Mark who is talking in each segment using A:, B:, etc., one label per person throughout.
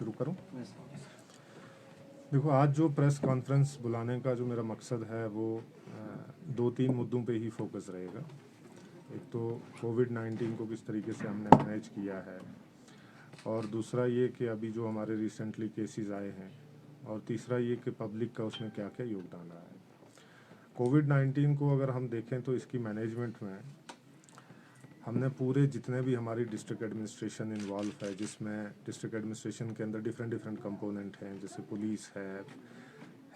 A: शुरू करूं? देखो, आज जो प्रेस कॉन्फ्रेंस बुलाने का जो मेरा मकसद है वो दो तीन मुद्दों पे ही फोकस रहेगा। एक तो कोविड-19 को किस तरीके से हमने मैनेज किया है, और दूसरा ये कि अभी जो हमारे रिसेंटली केसेस आए हैं, और तीसरा ये कि पब्लिक का उसमें क्या क्या योगदान रहा है। कोविड-19 को अगर हम देखें तो इसकी मैनेजमेंट में हमने पूरे जितने भी हमारी डिस्ट्रिक्ट एडमिनिस्ट्रेशन इन्वॉल्व है, जिसमें डिस्ट्रिक्ट एडमिनिस्ट्रेशन के अंदर डिफरेंट कंपोनेंट हैं, जैसे पुलिस है,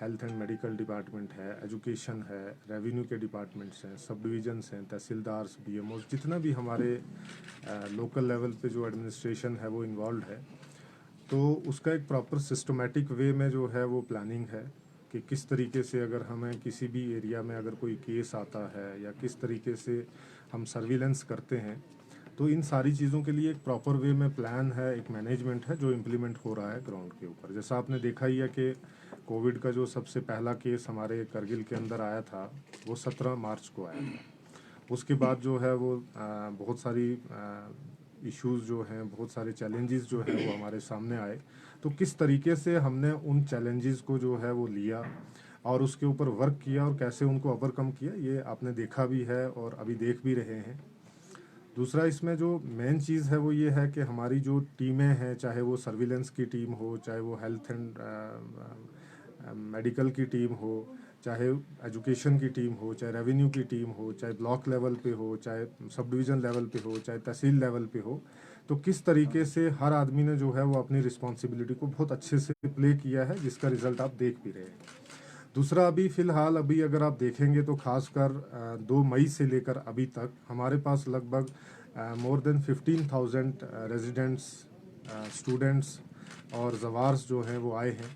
A: हेल्थ एंड मेडिकल डिपार्टमेंट है, एजुकेशन है, रेवेन्यू के डिपार्टमेंट्स हैं, सब डिविजन्स हैं, तहसीलदार्स, बीएमओस, जितना भी हमारे लोकल लेवल पे जो एडमिनिस्ट्रेशन है वो इन्वॉल्व है। तो उसका एक प्रॉपर सिस्टमेटिक वे में जो है वो प्लानिंग है कि किस तरीके से अगर हमें किसी भी एरिया में अगर कोई केस आता है या किस तरीके से हम सर्विलेंस करते हैं, तो इन सारी चीज़ों के लिए एक प्रॉपर वे में प्लान है, एक मैनेजमेंट है जो इम्प्लीमेंट हो रहा है ग्राउंड के ऊपर। जैसा आपने देखा ही है कि कोविड का जो सबसे पहला केस हमारे करगिल के अंदर आया था वो 17 मार्च को आया था। उसके बाद जो है वो बहुत सारी इश्यूज़ जो हैं, बहुत सारे चैलेंजेस जो हैं वो हमारे सामने आए। तो किस तरीके से हमने उन चैलेंजेस को जो है वो लिया और उसके ऊपर वर्क किया और कैसे उनको ओवरकम किया, ये आपने देखा भी है और अभी देख भी रहे हैं। दूसरा इसमें जो मेन चीज़ है वो ये है कि हमारी जो टीमें हैं, चाहे वो सर्विलेंस की टीम हो, चाहे वो हेल्थ एंड मेडिकल की टीम हो, चाहे एजुकेशन की टीम हो, चाहे रेवेन्यू की टीम हो, चाहे ब्लॉक लेवल पे हो, चाहे सब डिवीज़न लेवल पे हो, चाहे तहसील लेवल पे हो, तो किस तरीके से हर आदमी ने जो है वो अपनी रिस्पॉन्सिबिलिटी को बहुत अच्छे से प्ले किया है, जिसका रिजल्ट आप देख भी रहे हैं। दूसरा, अभी फ़िलहाल अभी अगर आप देखेंगे तो खासकर 2 मई से लेकर अभी तक हमारे पास लगभग मोर देन 15,000 रेजिडेंट्स, स्टूडेंट्स और जवार्स जो हैं वो आए हैं।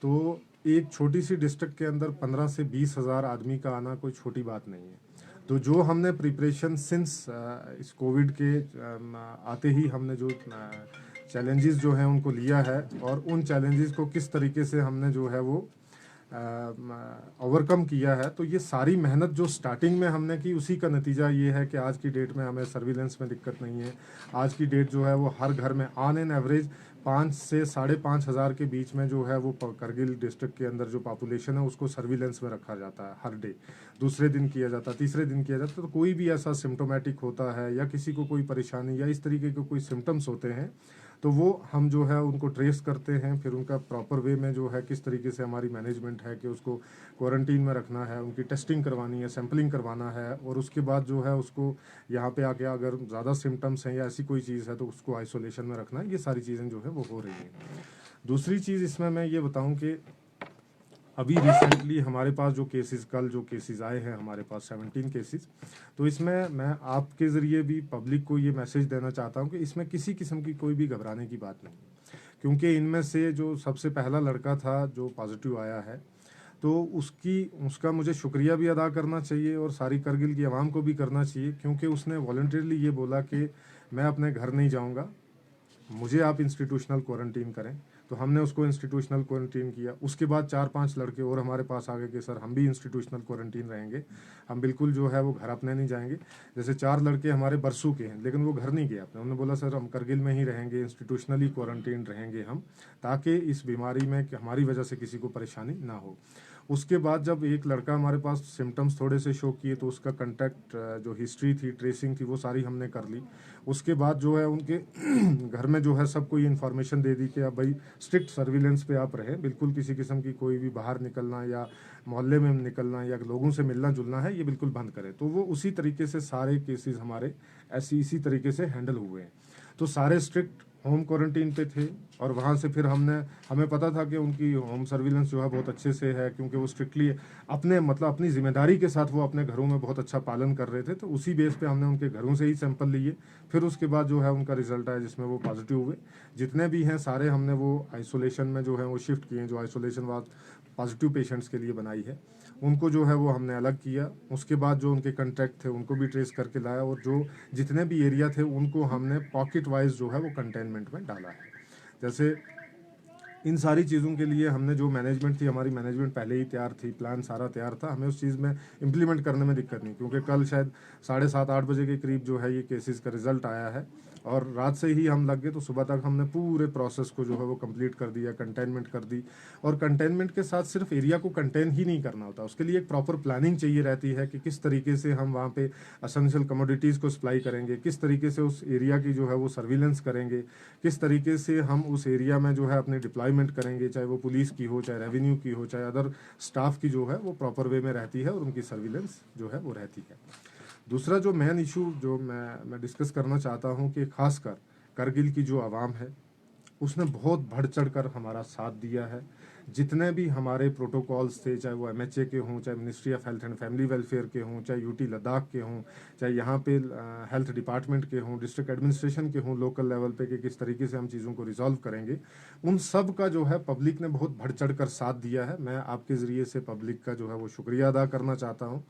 A: तो एक छोटी सी डिस्ट्रिक्ट के अंदर 15 से 20 हज़ार आदमी का आना कोई छोटी बात नहीं है। तो जो हमने प्रिपरेशन सिंस इस कोविड के आते ही हमने जो चैलेंजेस जो हैं उनको लिया है, और उन चैलेंजेस को किस तरीके से हमने जो है वो ओवरकम किया है, तो ये सारी मेहनत जो स्टार्टिंग में हमने की उसी का नतीजा ये है कि आज की डेट में हमें सर्विलेंस में दिक्कत नहीं है। आज की डेट जो है वो हर घर में ऑन एन एवरेज 5 से 5,500 हज़ार के बीच में जो है वो करगिल डिस्ट्रिक्ट के अंदर जो पॉपुलेशन है उसको सर्विलेंस में रखा जाता है। हर डे दूसरे दिन किया जाता है, तीसरे दिन किया जाता है। तो कोई भी ऐसा सिम्टोमेटिक होता है या किसी को कोई परेशानी या इस तरीके के कोई सिम्टम्स होते हैं, तो वो हम जो है उनको ट्रेस करते हैं, फिर उनका प्रॉपर वे में जो है किस तरीके से हमारी मैनेजमेंट है कि उसको क्वारंटीन में रखना है, उनकी टेस्टिंग करवानी है, सैम्पलिंग करवाना है, और उसके बाद जो है उसको यहाँ पे आके अगर ज़्यादा सिम्टम्स हैं या ऐसी कोई चीज़ है तो उसको आइसोलेशन में रखना है। ये सारी चीज़ें जो है वो हो रही हैं। दूसरी चीज़ इसमें मैं ये बताऊँ कि अभी रिसेंटली हमारे पास जो केसेस, कल जो केसेस आए हैं हमारे पास 17 केसेस, तो इसमें मैं आपके ज़रिए भी पब्लिक को ये मैसेज देना चाहता हूँ कि इसमें किसी किस्म की कोई भी घबराने की बात नहीं, क्योंकि इनमें से जो सबसे पहला लड़का था जो पॉजिटिव आया है, तो उसका मुझे शुक्रिया भी अदा करना चाहिए और सारी करगिल की आवाम को भी करना चाहिए, क्योंकि उसने वॉलंटरीली ये बोला कि मैं अपने घर नहीं जाऊँगा, मुझे आप इंस्टीट्यूशनल क्वारंटीन करें। तो हमने उसको इंस्टीट्यूशनल क्वारंटीन किया। उसके बाद 4-5 लड़के और हमारे पास आ गए कि सर हम भी इंस्टीट्यूशनल क्वारंटीन रहेंगे, हम बिल्कुल जो है वो घर अपने नहीं जाएंगे। जैसे 4 लड़के हमारे बरसू के हैं, लेकिन वो घर नहीं गए अपने, उन्होंने बोला सर हम करगिल में ही रहेंगे, इंस्टीट्यूशनली क्वारंटीन रहेंगे हम, ताकि इस बीमारी में हमारी वजह से किसी को परेशानी ना हो। उसके बाद जब एक लड़का हमारे पास सिम्टम्स थोड़े से शो किए, तो उसका कंटैक्ट जो हिस्ट्री थी, ट्रेसिंग थी, वो सारी हमने कर ली। उसके बाद जो है उनके घर में जो है सबको ये इन्फॉर्मेशन दे दी कि अब भाई स्ट्रिक्ट सर्विलेंस पे आप रहें, बिल्कुल किसी किस्म की कोई भी बाहर निकलना या मोहल्ले में निकलना या लोगों से मिलना जुलना है ये बिल्कुल बंद करें। तो वो उसी तरीके से सारे केसेस हमारे इसी तरीके से हैंडल हुए हैं। तो सारे स्ट्रिक्ट होम क्वारंटीन पे थे, और वहाँ से फिर हमें पता था कि उनकी होम सर्विलेंस जो है बहुत अच्छे से है, क्योंकि वो स्ट्रिक्टली अपनी जिम्मेदारी के साथ वो अपने घरों में बहुत अच्छा पालन कर रहे थे। तो उसी बेस पे हमने उनके घरों से ही सैंपल लिए, फिर उसके बाद जो है उनका रिजल्ट आया जिसमें वो पॉजिटिव हुए। जितने भी हैं सारे हमने वो आइसोलेशन में जो है वो शिफ्ट किए, जो आइसोलेशन वार्ड पॉजिटिव पेशेंट्स के लिए बनाई है, उनको जो है वो हमने अलग किया। उसके बाद जो उनके कंटैक्ट थे उनको भी ट्रेस करके लाया, और जो जितने भी एरिया थे उनको हमने पॉकेट वाइज जो है वो कंटेनमेंट में डाला है। जैसे इन सारी चीज़ों के लिए हमने जो मैनेजमेंट थी, हमारी मैनेजमेंट पहले ही तैयार थी, प्लान सारा तैयार था, हमें उस चीज़ में इम्प्लीमेंट करने में दिक्कत नहीं, क्योंकि कल शायद 7:30-8 बजे के करीब जो है ये केसेस का रिजल्ट आया है, और रात से ही हम लग गए, तो सुबह तक हमने पूरे प्रोसेस को जो है वो कंप्लीट कर दिया, कंटेनमेंट कर दी। और कंटेनमेंट के साथ सिर्फ एरिया को कंटेन ही नहीं करना होता, उसके लिए एक प्रॉपर प्लानिंग चाहिए रहती है कि किस तरीके से हम वहाँ पे असेंशियल कमोडिटीज़ को सप्लाई करेंगे, किस तरीके से उस एरिया की जो है वो सर्विलेंस करेंगे, किस तरीके से हम उस एरिया में जो है अपने डिप्लॉयमेंट करेंगे, चाहे वो पुलिस की हो, चाहे रेवेन्यू की हो, चाहे अदर स्टाफ की जो है वो प्रॉपर वे में रहती है और उनकी सर्विलेंस जो है वो रहती है। दूसरा जो मेन इशू जो मैं डिस्कस करना चाहता हूँ कि खासकर करगिल की जो आवाम है उसने बहुत बढ़ चढ़ कर हमारा साथ दिया है। जितने भी हमारे प्रोटोकॉल्स थे, चाहे वो एमएचए के हों, चाहे ministry of health and family welfare के हों, चाहे यूटी लद्दाख के हों, चाहे यहाँ पे हेल्थ डिपार्टमेंट के हों, डिस्ट्रिक्ट एडमिनिस्ट्रेशन के हों, लोकल लेवल पे कि किस तरीके से हम चीज़ों को रिजॉल्व करेंगे, उन सब का जो है पब्लिक ने बहुत बढ़ चढ़ कर साथ दिया है। मैं आपके ज़रिए से पब्लिक का जो है वो शुक्रिया अदा करना चाहता हूँ।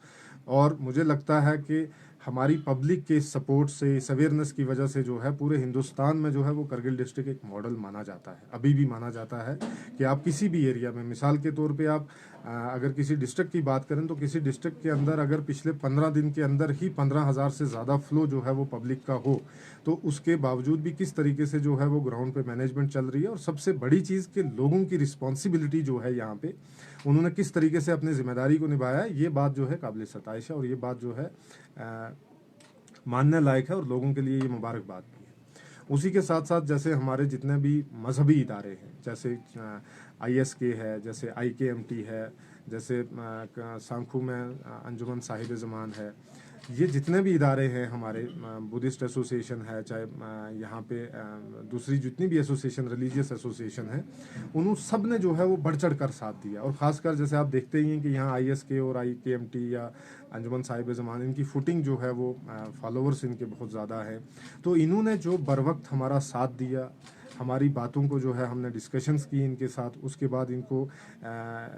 A: और मुझे लगता है कि हमारी पब्लिक के सपोर्ट से, इस अवेयरनेस की वजह से जो है पूरे हिंदुस्तान में जो है वो करगिल डिस्ट्रिक्ट एक मॉडल माना जाता है, अभी भी माना जाता है कि आप किसी भी एरिया में, मिसाल के तौर पे आप अगर किसी डिस्ट्रिक्ट की बात करें तो किसी डिस्ट्रिक्ट के अंदर अगर पिछले 15 दिन के अंदर ही 15,000 से ज़्यादा फ्लो जो है वो पब्लिक का हो, तो उसके बावजूद भी किस तरीके से जो है वो ग्राउंड पे मैनेजमेंट चल रही है। और सबसे बड़ी चीज़ कि लोगों की रिस्पॉन्सिबिलिटी जो है यहाँ पे उन्होंने किस तरीके से अपनी जिम्मेदारी को निभाया है, ये बात जो है काबिल सताइश है और ये बात जो है मानने लायक है और लोगों के लिए ये मुबारकबाद भी है। उसी के साथ साथ जैसे हमारे जितने भी मजहबी इदारे हैं, जैसे आईएसके है, जैसे आईकेएमटी है, जैसे सांखू में अंजुमन साहिब ज़मान है, ये जितने भी इदारे हैं हमारे, बुद्धिस्ट एसोसिएशन है, चाहे यहाँ पे दूसरी जितनी भी एसोसिएशन, रिलीजियस एसोसिएशन है, उन सब ने जो है वो बढ़ चढ़ कर साथ दिया। और ख़ासकर जैसे आप देखते ही हैं कि यहाँ आईएसके और आईकेएमटी या अंजुमन साहिब ज़मान, इनकी फुटिंग जो है वो फॉलोअर्स इनके बहुत ज़्यादा है, तो इन्होंने जो बर वक्त हमारा साथ दिया, हमारी बातों को जो है हमने डिस्कशंस की इनके साथ, उसके बाद इनको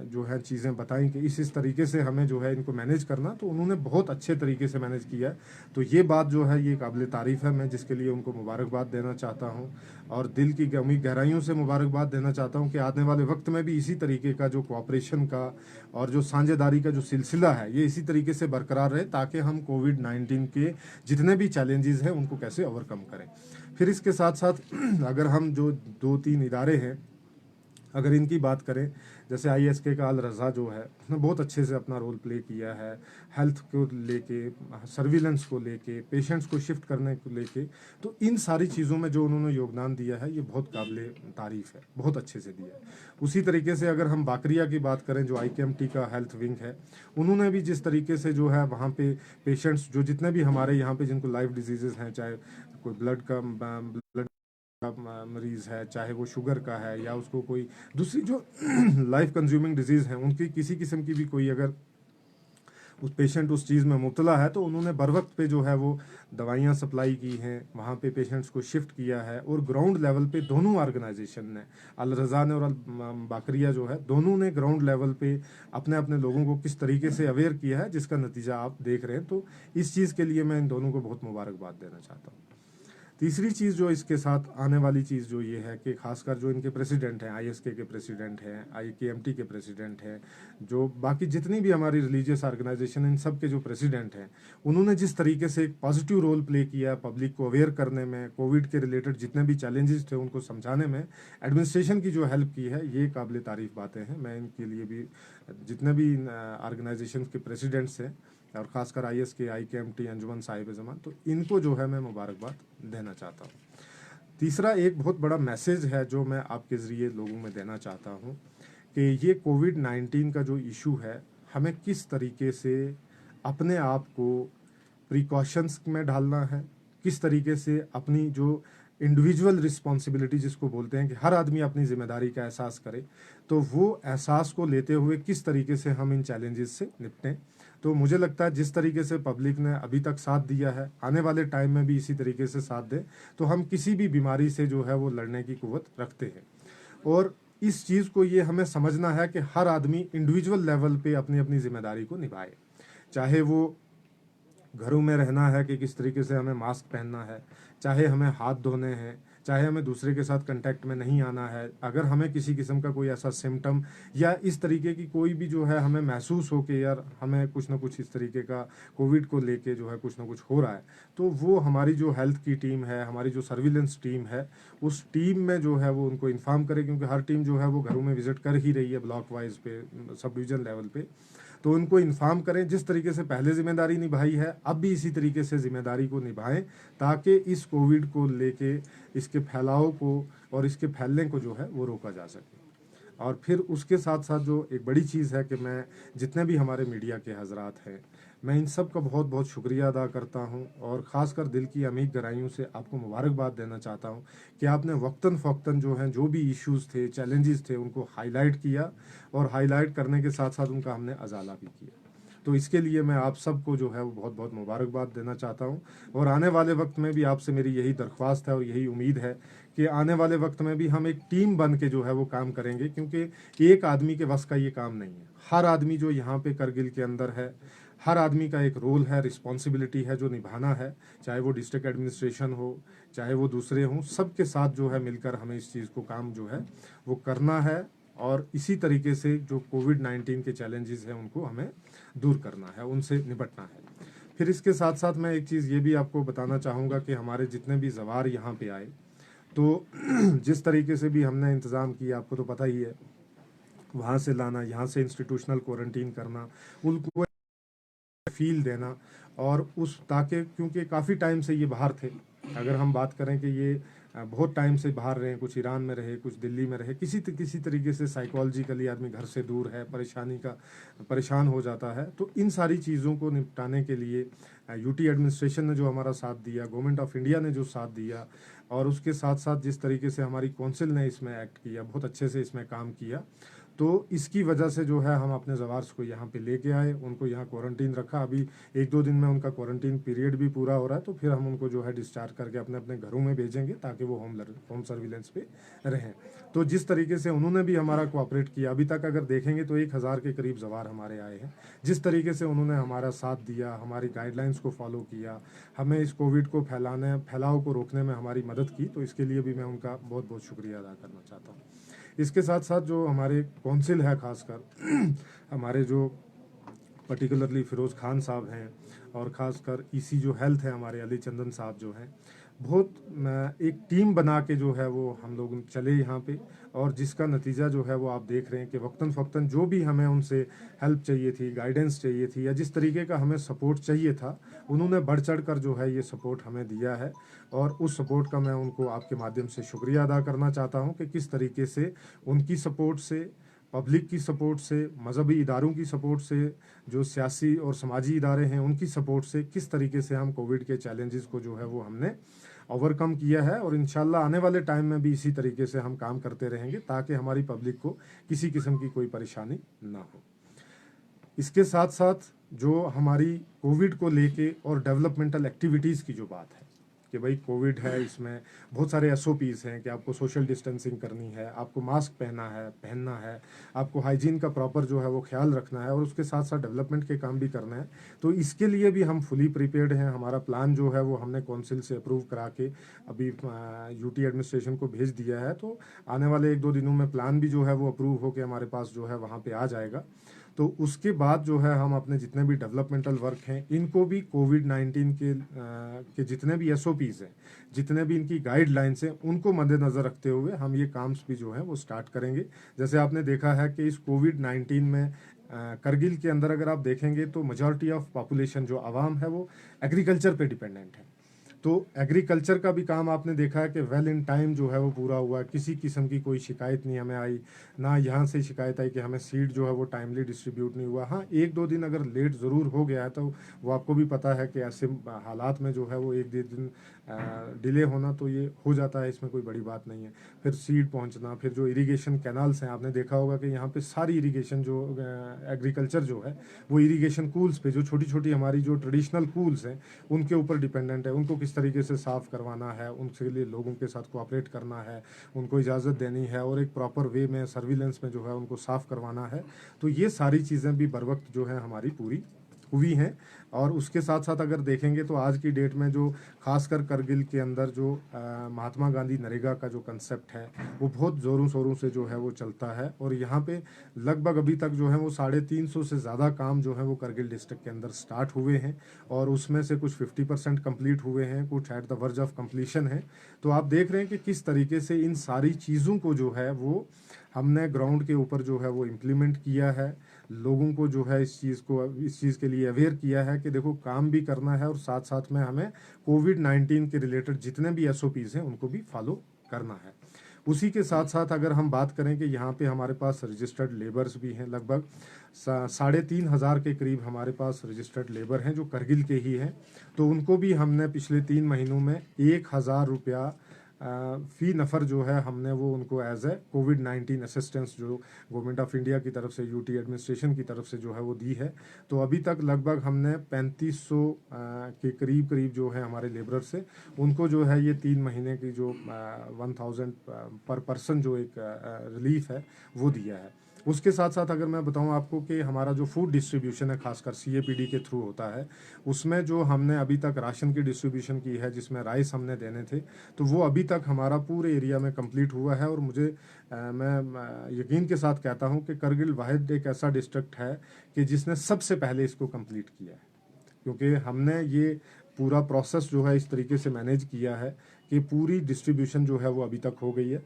A: जो है चीज़ें बताई कि इस तरीके से हमें जो है इनको मैनेज करना, तो उन्होंने बहुत अच्छे तरीके से मैनेज किया। तो ये बात जो है ये काबिल तारीफ़ है, मैं जिसके लिए उनको मुबारकबाद देना चाहता हूँ और दिल की गहराइयों से मुबारकबाद देना चाहता हूँ कि आने वाले वक्त में भी इसी तरीके का जो कोऑपरेशन का और जो साझेदारी का जो सिलसिला है ये इसी तरीके से बरकरार रहे, ताकि हम कोविड-19 के जितने भी चैलेंजेस हैं उनको कैसे ओवरकम करें। फिर इसके साथ साथ अगर हम जो 2-3 इदारे हैं अगर इनकी बात करें, जैसे आईएसके का अल रज़ा जो है उसने बहुत अच्छे से अपना रोल प्ले किया है, हेल्थ को लेके, सर्विलेंस को लेके, पेशेंट्स को शिफ्ट करने को लेके, तो इन सारी चीज़ों में जो उन्होंने योगदान दिया है ये बहुत काबिल तारीफ़ है, बहुत अच्छे से दिया है। उसी तरीके से अगर हम बाकरिया की बात करें, जो आईकेएमटी का हेल्थ विंग है, उन्होंने भी जिस तरीके से जो है वहाँ पे पेशेंट्स जो जितने भी हमारे यहाँ पे जिनको लाइफ डिजीज़ हैं, चाहे कोई ब्लड का मरीज़ है, चाहे वो शुगर का है या उसको कोई दूसरी जो लाइफ कंज्यूमिंग डिजीज़ हैं, उनकी किसी किस्म की भी कोई अगर उस पेशेंट उस चीज़ में मुब्तला है, तो उन्होंने बर वक्त पे जो है वो दवाइयाँ सप्लाई की हैं, वहाँ पे पेशेंट्स को शिफ्ट किया है। और ग्राउंड लेवल पे दोनों ऑर्गेनाइजेशन ने, अल रज़ा ने और अल बाकरिया जो है, दोनों ने ग्राउंड लेवल पे अपने अपने लोगों को किस तरीके से अवेयर किया है, जिसका नतीजा आप देख रहे हैं। तो इस चीज़ के लिए मैं इन दोनों को बहुत मुबारकबाद देना चाहता हूँ। तीसरी चीज़ जो इसके साथ आने वाली चीज़ जो ये है कि खासकर जो इनके प्रेसिडेंट हैं, आईएसके के प्रेसिडेंट हैं, आईकेएमटी के प्रेसिडेंट हैं, जो बाकी जितनी भी हमारी रिलीजियस ऑर्गेनाइजेशन, इन सब के जो प्रेसिडेंट हैं, उन्होंने जिस तरीके से एक पॉजिटिव रोल प्ले किया पब्लिक को अवेयर करने में, कोविड के रिलेटेड जितने भी चैलेंजेस थे उनको समझाने में, एडमिनिस्ट्रेशन की जो हेल्प की है, ये काबिल तारीफ़ बातें हैं। मैं इनके लिए भी जितने भी ऑर्गेनाइजेशन के प्रेसिडेंट्स हैं और ख़ासकर आईएसके, आईकेएमटी, अंजुमन साहिब ज़मान, तो इनको जो है मैं मुबारकबाद देना चाहता हूँ। तीसरा एक बहुत बड़ा मैसेज है जो मैं आपके ज़रिए लोगों में देना चाहता हूँ कि ये कोविड-19 का जो इशू है, हमें किस तरीके से अपने आप को प्रिकॉशंस में ढालना है, किस तरीके से अपनी जो इंडिविजुअल रिस्पॉन्सिबिलिटी जिसको बोलते हैं कि हर आदमी अपनी ज़िम्मेदारी का एहसास करे, तो वो एहसास को लेते हुए किस तरीके से हम इन चैलेंजेस से निपटें। तो मुझे लगता है जिस तरीके से पब्लिक ने अभी तक साथ दिया है, आने वाले टाइम में भी इसी तरीके से साथ दें, तो हम किसी भी बीमारी से जो है वो लड़ने की कुव्वत रखते हैं। और इस चीज़ को ये हमें समझना है कि हर आदमी इंडिविजुअल लेवल पे अपनी अपनी ज़िम्मेदारी को निभाए, चाहे वो घरों में रहना है कि किस तरीके से हमें मास्क पहनना है, चाहे हमें हाथ धोने हैं, चाहे हमें दूसरे के साथ कांटेक्ट में नहीं आना है। अगर हमें किसी किस्म का कोई ऐसा सिम्टम या इस तरीके की कोई भी जो है हमें महसूस हो कि यार हमें कुछ ना कुछ इस तरीके का कोविड को लेके जो है कुछ ना कुछ हो रहा है, तो वो हमारी जो हेल्थ की टीम है, हमारी जो सर्विलेंस टीम है, उस टीम में जो है वो उनको इन्फॉर्म करे, क्योंकि हर टीम जो है वो घरों में विजिट कर ही रही है ब्लॉक वाइज पे, सब डिवीजन लेवल पे। तो उनको इन्फॉर्म करें, जिस तरीके से पहले जिम्मेदारी निभाई है अब भी इसी तरीके से जिम्मेदारी को निभाएं, ताकि इस कोविड को लेके इसके फैलाव को और इसके फैलने को जो है वो रोका जा सके। और फिर उसके साथ साथ जो एक बड़ी चीज़ है कि मैं जितने भी हमारे मीडिया के हजरात हैं, मैं इन सब का बहुत बहुत शुक्रिया अदा करता हूं, और ख़ासकर दिल की अमीर गहराइयों से आपको मुबारकबाद देना चाहता हूं कि आपने वक्तन फ़ौक्तन जो हैं, जो भी इश्यूज़ थे, चैलेंजेस थे, उनको हाईलाइट किया, और हाईलाइट करने के साथ साथ उनका हमने अजाला भी किया। तो इसके लिए मैं आप सबको जो है वो बहुत बहुत मुबारकबाद देना चाहता हूँ। और आने वाले वक्त में भी आपसे मेरी यही दरख्वास्त है और यही उम्मीद है कि आने वाले वक्त में भी हम एक टीम बन के जो है वो काम करेंगे, क्योंकि एक आदमी के बस का ये काम नहीं है। हर आदमी जो यहाँ पे करगिल के अंदर है, हर आदमी का एक रोल है, रिस्पॉन्सिबिलिटी है जो निभाना है, चाहे वो डिस्ट्रिक्ट एडमिनिस्ट्रेशन हो, चाहे वो दूसरे हों, सबके साथ जो है मिलकर हमें इस चीज़ को काम जो है वो करना है। और इसी तरीके से जो कोविड-19 के चैलेंजेस हैं उनको हमें दूर करना है, उनसे निपटना है। फिर इसके साथ साथ मैं एक चीज़ ये भी आपको बताना चाहूँगा कि हमारे जितने भी ज़वार यहाँ पे आए, तो जिस तरीके से भी हमने इंतज़ाम किया, आपको तो पता ही है, वहाँ से लाना, यहाँ से इंस्टीट्यूशनल क्वारंटीन करना, उनको फील देना, और उस ताकि क्योंकि काफ़ी टाइम से ये बाहर थे, अगर हम बात करें कि ये बहुत टाइम से बाहर रहे, कुछ ईरान में रहे, कुछ दिल्ली में रहे, किसी तरीके से साइकोलॉजिकली आदमी घर से दूर है, परेशान हो जाता है। तो इन सारी चीज़ों को निपटाने के लिए यूटी एडमिनिस्ट्रेशन ने जो हमारा साथ दिया, गवर्नमेंट ऑफ इंडिया ने जो साथ दिया, और उसके साथ साथ जिस तरीके से हमारी काउंसिल ने इसमें एक्ट किया, बहुत अच्छे से इसमें काम किया, तो इसकी वजह से जो है हम अपने ज़वार्स को यहाँ पे लेके आए, उनको यहाँ क्वारंटीन रखा। अभी 1-2 दिन में उनका क्वारंटीन पीरियड भी पूरा हो रहा है, तो फिर हम उनको जो है डिस्चार्ज करके अपने अपने घरों में भेजेंगे, ताकि वो होम सर्विलेंस पे रहें। तो जिस तरीके से उन्होंने भी हमारा कोऑपरेट किया, अभी तक अगर देखेंगे तो 1000 के करीब ज़वार हमारे आए हैं। जिस तरीके से उन्होंने हमारा साथ दिया, हमारी गाइडलाइंस को फॉलो किया, हमें इस कोविड को फैलाव को रोकने में हमारी मदद की, तो इसके लिए भी मैं उनका बहुत बहुत शुक्रिया अदा करना चाहता हूँ। इसके साथ साथ जो हमारे कौंसिल है, खासकर हमारे जो पर्टिकुलरली फ़िरोज़ खान साहब हैं, और ख़ासकर ईसी जो हेल्थ है हमारे अली चंदन साहब जो हैं, बहुत एक टीम बना के जो है वो हम लोग चले यहाँ पे, और जिसका नतीजा जो है वो आप देख रहे हैं कि वक्तन फ़ौक्तन जो भी हमें उनसे हेल्प चाहिए थी, गाइडेंस चाहिए थी, या जिस तरीके का हमें सपोर्ट चाहिए था, उन्होंने बढ़ चढ़ कर जो है ये सपोर्ट हमें दिया है। और उस सपोर्ट का मैं उनको आपके माध्यम से शुक्रिया अदा करना चाहता हूँ कि किस तरीके से उनकी सपोर्ट से, पब्लिक की सपोर्ट से, मजहबी इदारों की सपोर्ट से, जो सियासी और समाजी इदारे हैं उनकी सपोर्ट से, किस तरीके से हम कोविड के चैलेंजेस को जो है वो हमने ओवरकम किया है। और इंशाल्लाह आने वाले टाइम में भी इसी तरीके से हम काम करते रहेंगे, ताकि हमारी पब्लिक को किसी किस्म की कोई परेशानी ना हो। इसके साथ साथ जो हमारी कोविड को लेके और डेवलपमेंटल एक्टिविटीज़ की जो बात है कि भाई कोविड है, इसमें बहुत सारे एसओपीज़ हैं कि आपको सोशल डिस्टेंसिंग करनी है, आपको मास्क पहनना है, आपको हाइजीन का प्रॉपर जो है वो ख्याल रखना है, और उसके साथ साथ डेवलपमेंट के काम भी करना है। तो इसके लिए भी हम फुली प्रिपेयर्ड हैं। हमारा प्लान जो है वो हमने काउंसिल से अप्रूव करा के अभी यूटी एडमिनिस्ट्रेशन को भेज दिया है। तो आने वाले 1-2 दिनों में प्लान भी जो है वो अप्रूव होकर हमारे पास जो है वहाँ पे आ जाएगा। तो उसके बाद जो है हम अपने जितने भी डेवलपमेंटल वर्क हैं, इनको भी कोविड-19 के जितने भी एसओपीज़ हैं, जितने भी इनकी गाइडलाइंस हैं, उनको मद्देनज़र रखते हुए हम ये काम्स भी जो है वो स्टार्ट करेंगे। जैसे आपने देखा है कि इस कोविड-19 में करगिल के अंदर अगर आप देखेंगे तो मेजॉरिटी ऑफ पॉपुलेशन जो आवाम है वो एग्रीकल्चर पे डिपेंडेंट है। तो एग्रीकल्चर का भी काम आपने देखा है कि वेल इन टाइम जो है वो पूरा हुआ, किसी किस्म की कोई शिकायत नहीं हमें आई, ना यहाँ से शिकायत आई कि हमें सीड जो है वो टाइमली डिस्ट्रीब्यूट नहीं हुआ। हाँ, 1-2 दिन अगर लेट ज़रूर हो गया है, तो वो आपको भी पता है कि ऐसे हालात में जो है वो 1-2 दिन डिले होना तो ये हो जाता है, इसमें कोई बड़ी बात नहीं है। फिर सीड पहुँचना, फिर जो इरीगेशन कैनाल्स हैं, आपने देखा होगा कि यहाँ पे सारी इरीगेशन जो एग्रीकल्चर जो है वो इरीगेशन कूल्स पे, जो छोटी छोटी हमारी जो ट्रेडिशनल कूल्स हैं उनके ऊपर डिपेंडेंट है। उनको किस तरीके से साफ़ करवाना है, उनके लिए लोगों के साथ कोऑपरेट करना है, उनको इजाज़त देनी है, और एक प्रॉपर वे में सर्विलेंस में जो है उनको साफ़ करवाना है। तो ये सारी चीज़ें भी बर वक्त जो है हमारी पूरी हुई हैं। और उसके साथ साथ अगर देखेंगे तो आज की डेट में जो खासकर करगिल के अंदर जो महात्मा गांधी नरेगा का जो कंसेप्ट है वो बहुत ज़ोरों शोरों से जो है वो चलता है। और यहाँ पे लगभग अभी तक जो है वो 350 से ज़्यादा काम जो है वो करगिल डिस्ट्रिक्ट के अंदर स्टार्ट हुए हैं, और उसमें से कुछ 50% कंप्लीट हुए हैं, कुछ at the verge of completion है। तो आप देख रहे हैं कि किस तरीके से इन सारी चीज़ों को जो है वो हमने ग्राउंड के ऊपर जो है वो इम्प्लीमेंट किया है, लोगों को जो है इस चीज़ के लिए अवेयर किया है कि देखो काम भी करना है और साथ साथ में हमें कोविड-19 के रिलेटेड जितने भी एसओपीज़ हैं उनको भी फॉलो करना है। उसी के साथ साथ अगर हम बात करें कि यहाँ पे हमारे पास रजिस्टर्ड लेबर्स भी हैं, लगभग 3,500 के करीब हमारे पास रजिस्टर्ड लेबर हैं जो करगिल के ही हैं। तो उनको भी हमने पिछले 3 महीनों में 1,000 रुपया फ़ी नफ़र जो है हमने वो उनको एज ए कोविड-19 असिस्टेंस जो गवर्नमेंट ऑफ इंडिया की तरफ से यूटी एडमिनिस्ट्रेशन की तरफ से जो है वो दी है। तो अभी तक लगभग हमने 3500 के करीब करीब जो है हमारे लेबर से उनको जो है ये 3 महीने की जो 1000 पर पर्सन जो एक रिलीफ है वो दिया है। उसके साथ साथ अगर मैं बताऊं आपको कि हमारा जो फूड डिस्ट्रीब्यूशन है खासकर सीएपीडी के थ्रू होता है, उसमें जो हमने अभी तक राशन की डिस्ट्रीब्यूशन की है जिसमें राइस हमने देने थे, तो वो अभी तक हमारा पूरे एरिया में कंप्लीट हुआ है। और मैं यकीन के साथ कहता हूं कि करगिल वाहिद एक ऐसा डिस्ट्रिक्ट है कि जिसने सबसे पहले इसको कंप्लीट किया है, क्योंकि हमने ये पूरा प्रोसेस जो है इस तरीके से मैनेज किया है कि पूरी डिस्ट्रीब्यूशन जो है वो अभी तक हो गई है।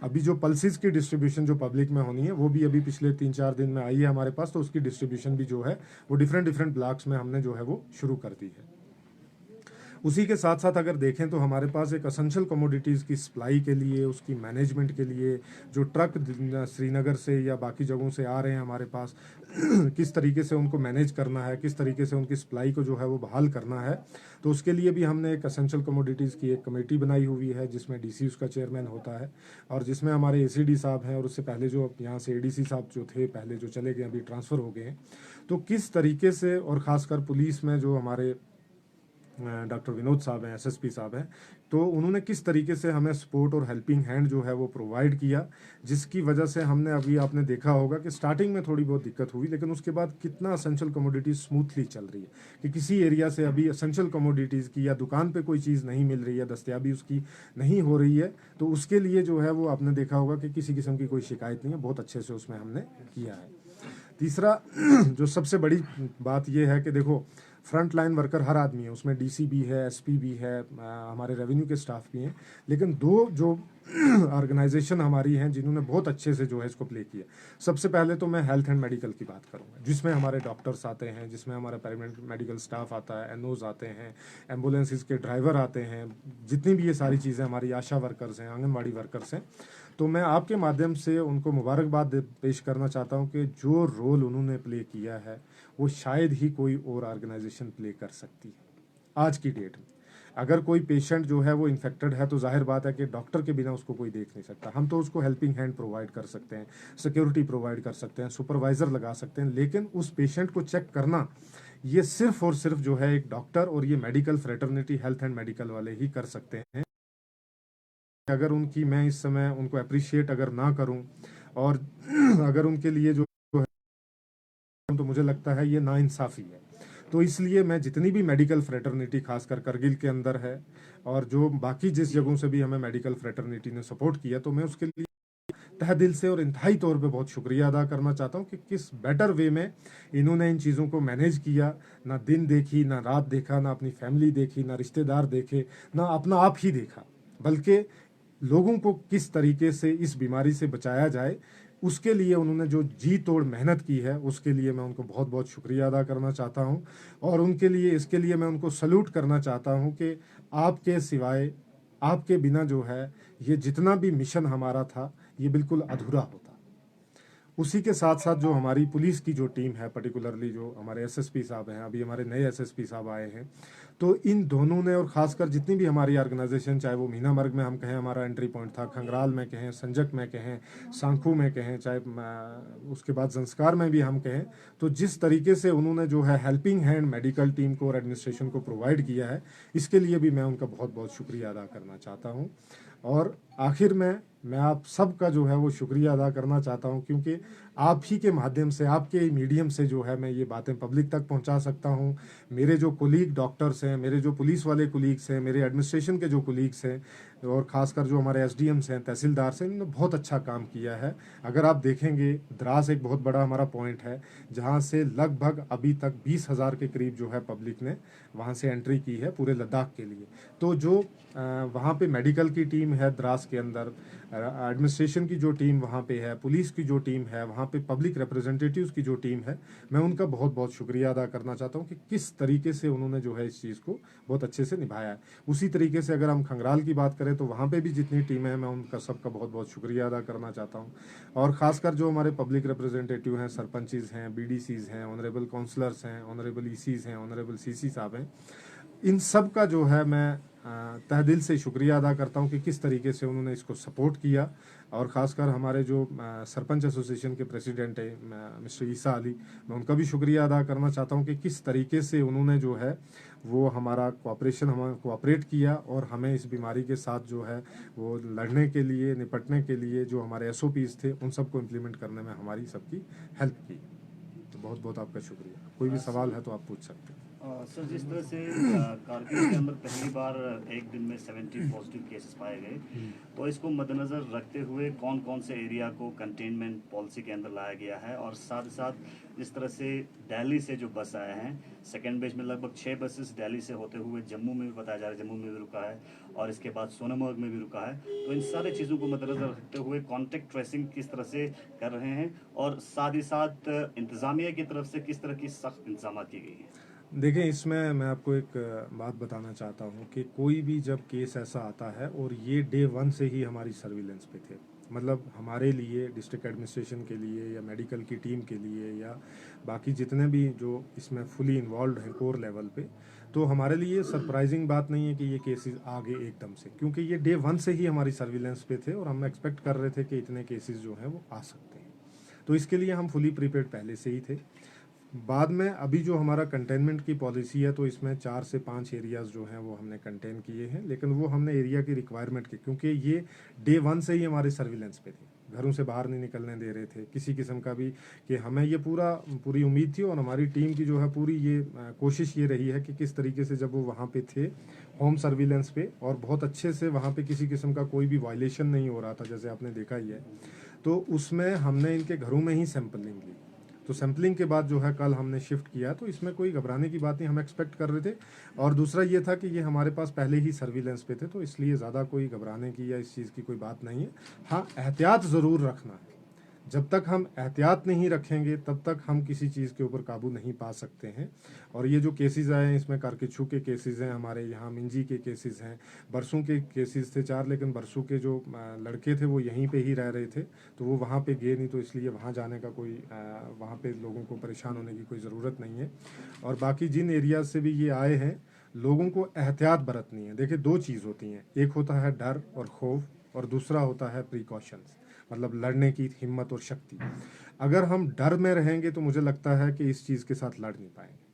A: अभी जो पल्सेस की डिस्ट्रीब्यूशन जो पब्लिक में होनी है वो भी अभी पिछले 3-4 दिन में आई है हमारे पास, तो उसकी डिस्ट्रीब्यूशन भी जो है वो डिफरेंट ब्लॉक्स में हमने जो है वो शुरू कर दी है। उसी के साथ साथ अगर देखें तो हमारे पास एक असेंशियल कमोडिटीज़ की सप्लाई के लिए, उसकी मैनेजमेंट के लिए जो ट्रक श्रीनगर से या बाकी जगहों से आ रहे हैं हमारे पास, किस तरीके से उनको मैनेज करना है, किस तरीके से उनकी सप्लाई को जो है वो बहाल करना है, तो उसके लिए भी हमने एक असेंशियल कमोडिटीज़ की एक कमेटी बनाई हुई है जिसमें डीसी उसका चेयरमैन होता है, और जिसमें हमारे एसीडी साहब हैं, और उससे पहले जो यहाँ से एडीसी साहब जो थे पहले जो चले गए अभी ट्रांसफ़र हो गए हैं। तो किस तरीके से, और ख़ासकर पुलिस में जो हमारे डॉक्टर विनोद साहब हैं, एसएसपी साहब हैं, तो उन्होंने किस तरीके से हमें सपोर्ट और हेल्पिंग हैंड जो है वो प्रोवाइड किया, जिसकी वजह से हमने अभी आपने देखा होगा कि स्टार्टिंग में थोड़ी बहुत दिक्कत हुई, लेकिन उसके बाद कितना असेंशियल कमोडिटीज़ स्मूथली चल रही है कि किसी एरिया से अभी असेंशियल कमोडिटीज़ की या दुकान पे कोई चीज़ नहीं मिल रही है, दस्तयाबी उसकी नहीं हो रही है, तो उसके लिए जो है वो आपने देखा होगा कि किसी किस्म की कोई शिकायत नहीं है, बहुत अच्छे से उसमें हमने किया है। तीसरा जो सबसे बड़ी बात यह है कि देखो फ्रंट लाइन वर्कर हर आदमी है, उसमें डीसी भी है, एसपी भी है, हमारे रेवेन्यू के स्टाफ भी हैं, लेकिन दो जो ऑर्गेनाइजेशन हमारी हैं जिन्होंने बहुत अच्छे से जो है इसको प्ले किया। सबसे पहले तो मैं हेल्थ एंड मेडिकल की बात करूंगा, जिसमें हमारे डॉक्टर्स आते हैं, जिसमें हमारा पैरामेडिकल स्टाफ आता है, एनओज आते हैं, एम्बुलेंसेज के ड्राइवर आते हैं, जितनी भी ये सारी चीज़ें हमारी आशा वर्कर्स हैं, आंगनबाड़ी वर्कर्स हैं। तो मैं आपके माध्यम से उनको मुबारकबाद पेश करना चाहता हूं कि जो रोल उन्होंने प्ले किया है वो शायद ही कोई और ऑर्गेनाइजेशन प्ले कर सकती है आज की डेट में। अगर कोई पेशेंट जो है वो इन्फेक्टेड है तो जाहिर बात है कि डॉक्टर के बिना उसको कोई देख नहीं सकता, हम तो उसको हेल्पिंग हैंड प्रोवाइड कर सकते हैं, सिक्योरिटी प्रोवाइड कर सकते हैं, सुपरवाइज़र लगा सकते हैं, लेकिन उस पेशेंट को चेक करना ये सिर्फ और सिर्फ जो है एक डॉक्टर और ये medical fraternity health and medical वाले ही कर सकते हैं। अगर उनकी मैं इस समय उनको अप्रिशिएट अगर ना करूं और अगर उनके लिए जो है तो मुझे लगता है ये नाइंसाफ़ी है। तो इसलिए मैं जितनी भी मेडिकल फ्रेटर्निटी खासकर करगिल के अंदर है और जो बाकी जिस जगहों से भी हमें मेडिकल फ्रेटर्निटी ने सपोर्ट किया, तो मैं उसके लिए तहे दिल से और इंतहाई तौर पे बहुत शुक्रिया अदा करना चाहता हूँ कि किस बेटर वे में इन्होंने इन चीज़ों को मैनेज किया। ना दिन देखी, ना रात देखा, ना अपनी फैमिली देखी, ना रिश्तेदार देखे, ना अपना आप ही देखा, बल्कि लोगों को किस तरीके से इस बीमारी से बचाया जाए उसके लिए उन्होंने जो जी तोड़ मेहनत की है, उसके लिए मैं उनको बहुत बहुत शुक्रिया अदा करना चाहता हूं। और उनके लिए, इसके लिए मैं उनको सल्यूट करना चाहता हूं कि आपके सिवाय, आपके बिना जो है ये जितना भी मिशन हमारा था ये बिल्कुल अधूरा होता। उसी के साथ साथ जो हमारी पुलिस की जो टीम है, पर्टिकुलरली जो हमारे एसएसपी साहब हैं, अभी हमारे नए एसएसपी साहब आए हैं, तो इन दोनों ने, और ख़ासकर जितनी भी हमारी ऑर्गेनाइजेशन, चाहे वो मीनामर्ग में हम कहें हमारा एंट्री पॉइंट था, खंगराल में कहें, संजक में कहें, सांखू में कहें, चाहे उसके बाद संस्कार में भी हम कहें, तो जिस तरीके से उन्होंने जो है हेल्पिंग हैंड मेडिकल टीम को और एडमिनिस्ट्रेशन को प्रोवाइड किया है, इसके लिए भी मैं उनका बहुत बहुत शुक्रिया अदा करना चाहता हूँ। और आखिर में मैं आप सबका जो है वो शुक्रिया अदा करना चाहता हूं, क्योंकि आप ही के माध्यम से, आपके ही मीडियम से जो है मैं ये बातें पब्लिक तक पहुंचा सकता हूं। मेरे जो कोलीग डॉक्टर्स हैं, मेरे जो पुलिस वाले कोलीग्स हैं, मेरे एडमिनिस्ट्रेशन के जो कोलीग्स हैं, और ख़ासकर जो हमारे एसडीएम्स हैं, तहसीलदार से, इन्होंने बहुत अच्छा काम किया है। अगर आप देखेंगे, द्रास एक बहुत बड़ा हमारा पॉइंट है जहाँ से लगभग अभी तक 20,000 के करीब जो है पब्लिक ने वहाँ से एंट्री की है पूरे लद्दाख के लिए। तो जो वहाँ पे मेडिकल की टीम है द्रास के अंदर, एडमिनिस्ट्रेशन की जो टीम वहाँ पे है, पुलिस की जो टीम है वहाँ पे, पब्लिक रिप्रेजेंटेटिव्स की जो टीम है, मैं उनका बहुत बहुत शुक्रिया अदा करना चाहता हूँ कि किस तरीके से उन्होंने जो है इस चीज़ को बहुत अच्छे से निभाया है। उसी तरीके से अगर हम खंगराल की बात करें तो वहाँ पे भी जितनी टीमें हैं, मैं उनका सबका बहुत बहुत शुक्रिया अदा करना चाहता हूँ। और ख़ासकर जो हमारे पब्लिक रिप्रेजेंटेटिव हैं, सरपंचेज़ हैं, बीडीसीज़ हैं, ऑनरेबल काउंसलर्स हैं, ऑनरेबल ईसीज़ हैं, ऑनरेबल सीसी साहब हैं, इन सब का जो है मैं तहे दिल से शुक्रिया अदा करता हूं कि किस तरीके से उन्होंने इसको सपोर्ट किया। और ख़ासकर हमारे जो सरपंच एसोसिएशन के प्रेसिडेंट हैं मिस्टर ईसा अली, मैं उनका भी शुक्रिया अदा करना चाहता हूं कि किस तरीके से उन्होंने जो है वो हमारा कोऑपरेट किया और हमें इस बीमारी के साथ जो है वो लड़ने के लिए, निपटने के लिए जो हमारे एसओपीज़ थे उन सबको इम्प्लीमेंट करने में हमारी सबकी हेल्प की। तो बहुत बहुत आपका शुक्रिया। कोई भी सवाल है तो आप पूछ सकते हैं।
B: सर, जिस तरह से कारगिल के अंदर पहली बार एक दिन में 70 पॉजिटिव केसेस पाए गए, तो इसको मद्देनज़र रखते हुए कौन कौन से एरिया को कंटेनमेंट पॉलिसी के अंदर लाया गया है, और साथ ही साथ जिस तरह से दिल्ली से जो बस आए हैं, सेकेंड बेच में लगभग 6 बसेस दिल्ली से होते हुए जम्मू में भी बताया जा रहा है, जम्मू में भी रुका है और इसके बाद सोनमर्ग में भी रुका है, तो इन सारी चीज़ों को मद्देनज़र रखते हुए कॉन्टैक्ट ट्रेसिंग किस तरह से कर रहे हैं, और साथ ही साथ इंतज़ामिया की तरफ से किस तरह की सख्त इंतजाम की गई हैं?
A: देखें, इसमें मैं आपको एक बात बताना चाहता हूँ कि कोई भी जब केस ऐसा आता है, और ये डे 1 से ही हमारी सर्विलेंस पे थे, मतलब हमारे लिए, डिस्ट्रिक्ट एडमिनिस्ट्रेशन के लिए या मेडिकल की टीम के लिए या बाकी जितने भी जो इसमें फुली इन्वॉल्व हैं कोर लेवल पे, तो हमारे लिए सरप्राइजिंग बात नहीं है कि ये केसेस आ गए एकदम से, क्योंकि ये डे 1 से ही हमारी सर्विलेंस पे थे और हम एक्सपेक्ट कर रहे थे कि इतने केसेस जो हैं वो आ सकते हैं। तो इसके लिए हम फुली प्रिपेयर्ड पहले से ही थे। बाद में अभी जो हमारा कंटेनमेंट की पॉलिसी है, तो इसमें 4 से 5 एरियाज़ जो हैं वो हमने कंटेन किए हैं, लेकिन वो हमने एरिया की रिक्वायरमेंट की, क्योंकि ये डे 1 से ही हमारे सर्विलेंस पे थे, घरों से बाहर नहीं निकलने दे रहे थे किसी किस्म का भी, कि हमें ये पूरी उम्मीद थी, और हमारी टीम की जो है पूरी ये कोशिश ये रही है कि किस तरीके से जब वो वहाँ पे थे होम सर्विलेंस पे, और बहुत अच्छे से वहाँ पे किसी किस्म का कोई भी वायलेशन नहीं हो रहा था, जैसे आपने देखा ही है, तो उसमें हमने इनके घरों में ही सैंपलिंग ली। तो सैम्पलिंग के बाद जो है कल हमने शिफ्ट किया, तो इसमें कोई घबराने की बात नहीं, हम एक्सपेक्ट कर रहे थे। और दूसरा ये था कि ये हमारे पास पहले ही सर्विलेंस पे थे, तो इसलिए ज़्यादा कोई घबराने की या इस चीज़ की कोई बात नहीं है। हाँ, एहतियात ज़रूर रखना है। जब तक हम एहतियात नहीं रखेंगे तब तक हम किसी चीज़ के ऊपर काबू नहीं पा सकते हैं। और ये जो केसेस आए हैं, इसमें कारकेछू के केसेस हैं, हमारे यहाँ मिंजी के केसेस हैं, बरसों के केसेस थे 4, लेकिन बरसों के जो लड़के थे वो यहीं पे ही रह रहे थे, तो वो वहाँ पे गए नहीं, तो इसलिए वहाँ जाने का कोई वहाँ पे लोगों को परेशान होने की कोई ज़रूरत नहीं है। और बाकी जिन एरियाज से भी ये आए हैं, लोगों को एहतियात बरतनी है। देखिए, 2 चीज़ होती हैं, एक होता है डर और खौफ, और दूसरा होता है प्रिकॉशंस, मतलब लड़ने की हिम्मत और शक्ति। अगर हम डर में रहेंगे तो मुझे लगता है कि इस चीज़ के साथ लड़ नहीं पाएंगे।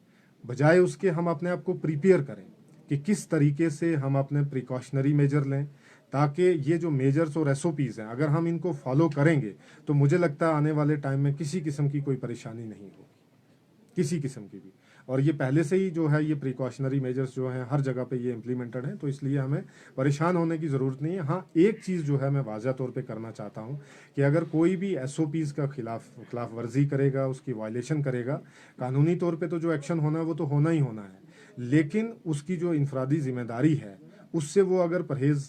A: बजाय उसके हम अपने आप को प्रिपेयर करें कि किस तरीके से हम अपने प्रिकॉशनरी मेजर लें, ताकि ये जो मेजर्स और एसओपीज़ हैं, अगर हम इनको फॉलो करेंगे तो मुझे लगता है आने वाले टाइम में किसी किस्म की कोई परेशानी नहीं होगी, किसी किस्म की भी। और ये पहले से ही जो है ये प्रिकॉशनरी मेजर्स जो हैं हर जगह पे ये इम्प्लीमेंटेड हैं, तो इसलिए हमें परेशान होने की ज़रूरत नहीं है। हाँ, एक चीज़ जो है मैं वाज़ह तौर पे करना चाहता हूँ कि अगर कोई भी एसओपीज़ का खिलाफ वर्जी करेगा, उसकी वायलेशन करेगा, कानूनी तौर पे तो जो एक्शन होना है वो तो होना ही होना है, लेकिन उसकी जो इनफरादी जिम्मेदारी है उससे वो अगर परहेज़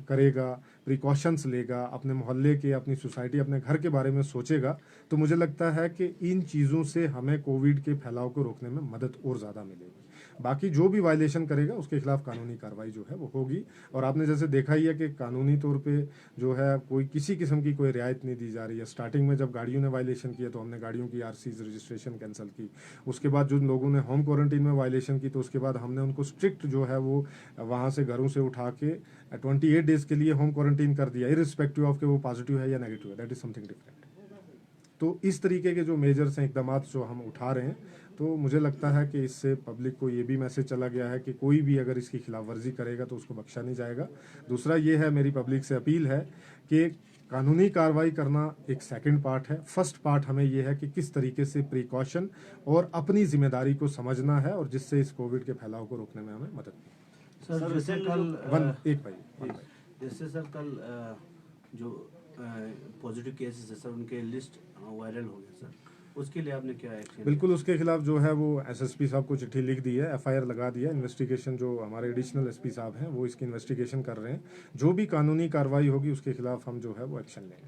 A: करेगा, प्रिकॉशंस लेगा, अपने मोहल्ले के, अपनी सोसाइटी, अपने घर के बारे में सोचेगा, तो मुझे लगता है कि इन चीज़ों से हमें कोविड के फैलाव को रोकने में मदद और ज़्यादा मिलेगी। बाकी जो भी वायलेशन करेगा उसके खिलाफ कानूनी कार्रवाई जो है वो होगी। और आपने जैसे देखा ही है कि कानूनी तौर पे जो है कोई किसी किस्म की कोई रियायत नहीं दी जा रही है। स्टार्टिंग में जब गाड़ियों ने वायलेशन किया तो हमने गाड़ियों की आरसीज रजिस्ट्रेशन कैंसिल की। उसके बाद जो लोगों ने होम क्वारंटीन में वायलेशन की तो उसके बाद हमने उनको स्ट्रिक्ट जो है वो वहाँ से घरों से उठा के 28 डेज़ के लिए होम क्वारंटीन कर दिया, इरिस्पेक्टिव ऑफ के वो पॉजिटिव है या नेगेटिव है, दैट इज़ समथिंग डिफरेंट। तो इस तरीके के जो मेजर्स हैं, इकदाम जो हम उठा रहे हैं, तो मुझे लगता है कि इससे पब्लिक को ये भी मैसेज चला गया है कि कोई भी अगर इसकी खिलाफ वर्जी करेगा तो उसको बख्शा नहीं जाएगा। दूसरा ये है, मेरी पब्लिक से अपील है कि कानूनी कार्रवाई करना एक सेकंड पार्ट है, फर्स्ट पार्ट हमें ये है कि किस तरीके से प्रिकॉशन और अपनी जिम्मेदारी को समझना है और जिससे इस कोविड के फैलाव को रोकने में हमें मदद मिले।
C: सर जैसे
B: recently
C: कल
A: एक भाई
C: जैसे सर कल जो पॉजिटिव केसेस है सर उनके लिस्ट वायरल हो गया सर, उसके लिए आपने क्या एक्शन?
A: बिल्कुल, उसके खिलाफ जो है वो एसएसपी साहब को चिट्ठी लिख दी है, एफआईआर लगा दिया। इन्वेस्टिगेशन जो हमारे एडिशनल एसपी साहब हैं वो इसकी इन्वेस्टिगेशन कर रहे हैं। जो भी कानूनी कार्रवाई होगी उसके खिलाफ हम जो है वो एक्शन लेंगे।